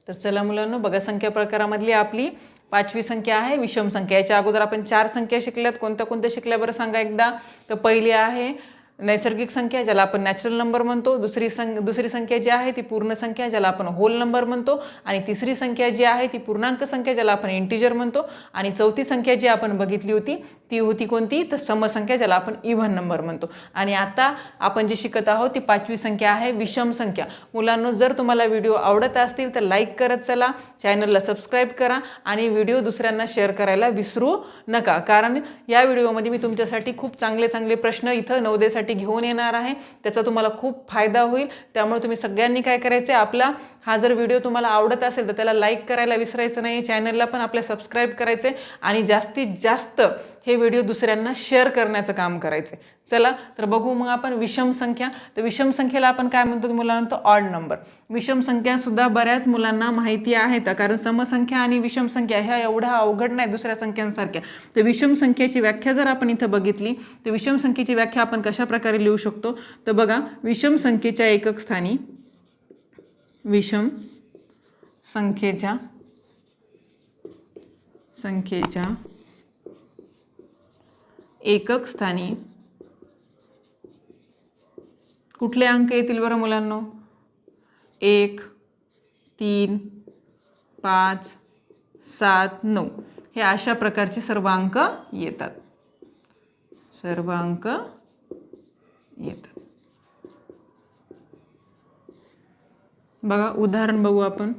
तर चला मुलांनो बघा, संख्या प्रकारामधली आपली 5वी संख्या आहे विषम संख्या। याच्या अगोदर आपण 4 संख्या शिकल्यात, कोणत्या कोणत्या शिकल्या बरं सांगा एकदा। तर पहिली आहे नैसर्गिक संख्या, ज्याला आपण नॅचरल नंबर म्हणतो। दुसरी संख्या जी आहे ती पूर्ण संख्या, ज्याला आपण होल नंबर म्हणतो। आणि तिसरी संख्या जी आहे ती पूर्णांक संख्या, ज्याला आपण इंटिजर म्हणतो। आणि चौथी संख्या जी आपण बघितली होती ती होती कोणती, तर समसंख्या, ज्याला आपण इव्हन नंबर म्हणतो। आणि आता आपण जे शिकत आहोत ती 5वी संख्या आहे विषम संख्या। मुलांनो, जर तुम्हाला व्हिडिओ आवडत असतील तर लाईक करत चला, चॅनलला सबस्क्राईब करा आणि व्हिडिओ दुसऱ्यांना शेअर करायला विसरू नका, कारण या व्हिडिओमध्ये मी तुमच्यासाठी खूप चांगले चांगले प्रश्न इथं नवोदयसाठी घेऊन येणार आहे। त्याचा तुम्हाला खूप फायदा होईल। त्यामुळे तुम्ही सगळ्यांनी काय करायचे, आपला हा जर व्हिडिओ तुम्हाला आवडत असेल तर त्याला लाईक करायला विसरायचं नाही, चॅनलला पण आपल्या सबस्क्राईब करायचे आणि जास्तीत जास्त हे व्हिडिओ दुसऱ्यांना शेअर करण्याचं काम करायचे। चला तर बघू मग आपण विषम संख्या। तर विषम संख्येला आपण काय म्हणतो मुलांना, तर ऑड नंबर। विषम संख्या सुद्धा बऱ्याच मुलांना माहिती आहेत, कारण समसंख्या आणि विषम संख्या ह्या एवढ्या अवघड नाही दुसऱ्या संख्यांसारख्या। तर विषम संख्येची व्याख्या जर आपण इथं बघितली तर विषम संख्येची व्याख्या आपण कशा प्रकारे लिहू शकतो, तर बघा, विषम संख्येच्या एकक स्थानी, विषम संख्येच्या एकक स्थानी कुठले अंक येतील बरं मुलांनो, 1, 3, 5, 7, 9 हे अशा प्रकारचे सर्व अंक येतात, सर्व अंक येतात। बघा उदाहरण बघू आपण।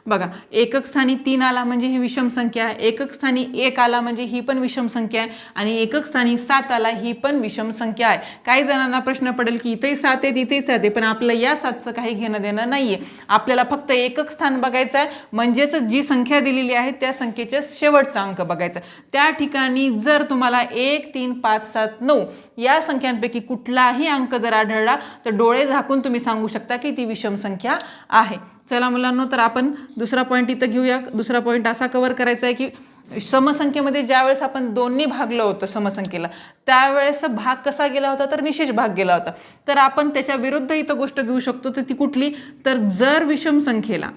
बघा, एकक स्थानी 3 आला म्हणजे ही विषम संख्या आहे, एकक स्थानी 1 आला म्हणजे ही पण विषम संख्या आहे, आणि एकक स्थानी 7 आला ही पण विषम संख्या आहे। काही जणांना प्रश्न पडेल की इथेही 7 आहेत इथेही 7 आहे, पण आपलं या 7चं काही घेणं देणं नाहीये। आपल्याला फक्त एकक स्थान बघायचं आहे, म्हणजेच जी संख्या दिलेली आहे त्या संख्येचा शेवटचा अंक बघायचा। त्या ठिकाणी जर तुम्हाला 1, 3, 5, 7, 9 या संख्यांपैकी कुठलाही अंक जर आढळला तर डोळे झाकून तुम्ही सांगू शकता की ती विषम संख्या आहे। चला मुलांनो, तर आपण दुसरा पॉईंट इथं घेऊया। दुसरा पॉईंट असा कव्हर करायचा आहे की समसंख्येमध्ये ज्यावेळेस आपण 2नी भागलं होतं समसंख्येला, त्यावेळेस भाग कसा गेला होता, तर निशेष भाग गेला होता। तर आपण त्याच्या विरुद्ध इथं गोष्ट घेऊ शकतो, तर ती कुठली, तर जर विषम संख्येला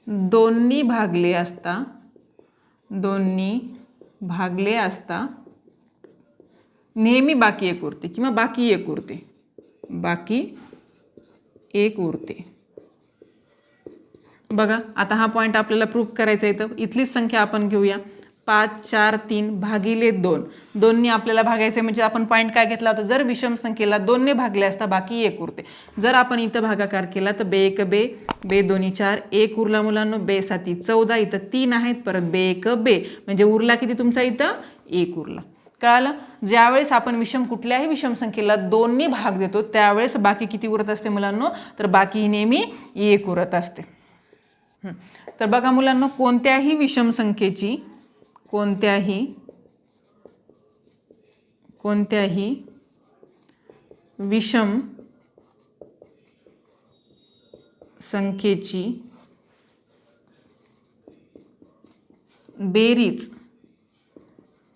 2नी भागले असता नेहमी बाकी एक उरते किंवा बाकी एक उरते। बघा, आता हा पॉईंट आपल्याला प्रूव्ह करायचा आहे, तर इथलीच संख्या आपण घेऊया, 5, 4, 3 भागिले 2। 2नी आपल्याला भागायचे म्हणजे आपण पॉईंट काय घेतला होता, जर विषम संख्येला 2ने भागले असता बाकी एक उरते। जर आपण इथं भागाकार केला तर बे 1 बे, बे 2 4, 1 उरला मुलांनो, बे 7 14, इथं 3 आहेत, परत बे 1 बे, म्हणजे उरला किती तुमचा, इथं 1 उरला। कळालं? ज्यावेळेस आपण कुठल्याही विषम संख्येला 2नी भाग देतो त्यावेळेस बाकी किती उरत असते मुलांनो, तर बाकी ही नेहमी 1 उरत असते। तर बघा मुलांनो, कोणत्याही विषम संख्येची विषम संख्येची बेरीज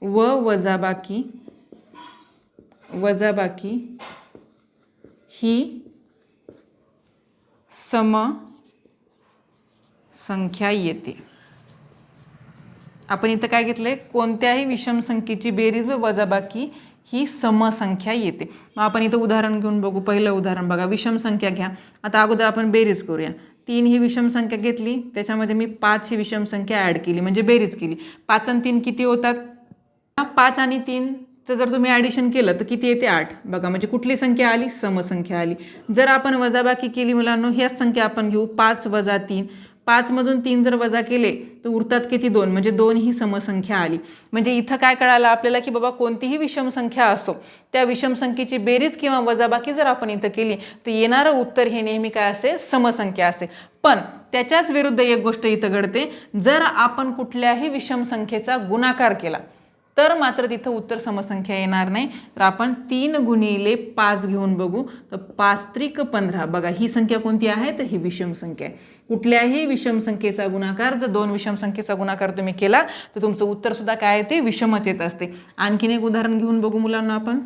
व वजाबाकी ही समसंख्या येते। आपण इथं काय घेतलंय, कोणत्याही विषम संख्येची बेरीज व वजाबाकी ही समसंख्या येते। मग आपण इथं उदाहरण घेऊन बघू। पहिलं उदाहरण बघा, विषम संख्या घ्या। आता अगोदर आपण बेरीज करूया। 3 ही विषम संख्या घेतली, त्याच्यामध्ये मी 5 ही विषम संख्या ऍड केली म्हणजे बेरीज केली। 5 आणि 3 किती होतात, 5 आणि 3 जर तुम्ही ॲडिशन केलं तर किती येते, 8। बघा, म्हणजे कुठली संख्या आली, समसंख्या आली। जर आपण वजाबाकी केली मुलांनो, ह्याच संख्या आपण घेऊ, 5 वजा 3, 5 मधून 3 जर वजा केले तर उरतात किती, 2, म्हणजे 2 ही समसंख्या आली। म्हणजे इथं काय कळालं आपल्याला की बाबा कोणतीही विषम संख्या असो त्या विषम संख्येची बेरीज किंवा वजाबाकी जर आपण इथं केली तर येणारं उत्तर हे नेहमी काय असेल, समसंख्या असेल। पण त्याच्याच विरुद्ध एक गोष्ट इथं घडते, जर आपण कुठल्याही विषम संख्येचा गुणाकार केला तर मात्र तिथं उत्तर समसंख्या येणार नाही. तर आपण 3 गुणिले 5 घेऊन बघू. तर 5 त्रिक 15. बघा ही संख्या कोणती आहे, तर ही विषम संख्या आहे. कुठल्याही विषम संख्येचा गुणाकार जर 2 विषम संख्येचा गुणाकार तुम्ही केला तर तुमचं उत्तर सुद्धा काय येते, विषमच येत असते. आणखीन एक उदाहरण घेऊन बघू मुलांना आपण.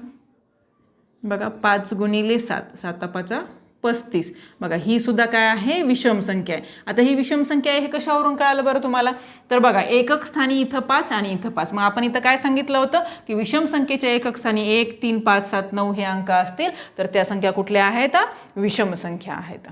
बघा 5 गुणिले 7, 7 5 35. बघा ही सुद्धा काय आहे, विषम संख्या आहे. आता ही विषम संख्या आहे हे कशावरून कळालं बरं तुम्हाला, तर बघा एकक स्थानी इथं 5 आणि इथं 5. मग आपण इथं काय सांगितलं होतं की विषम संख्येच्या एकक स्थानी 1 3 5 7 9 हे अंक असतील तर त्या संख्या कुठल्या आहेत, विषम संख्या आहेत.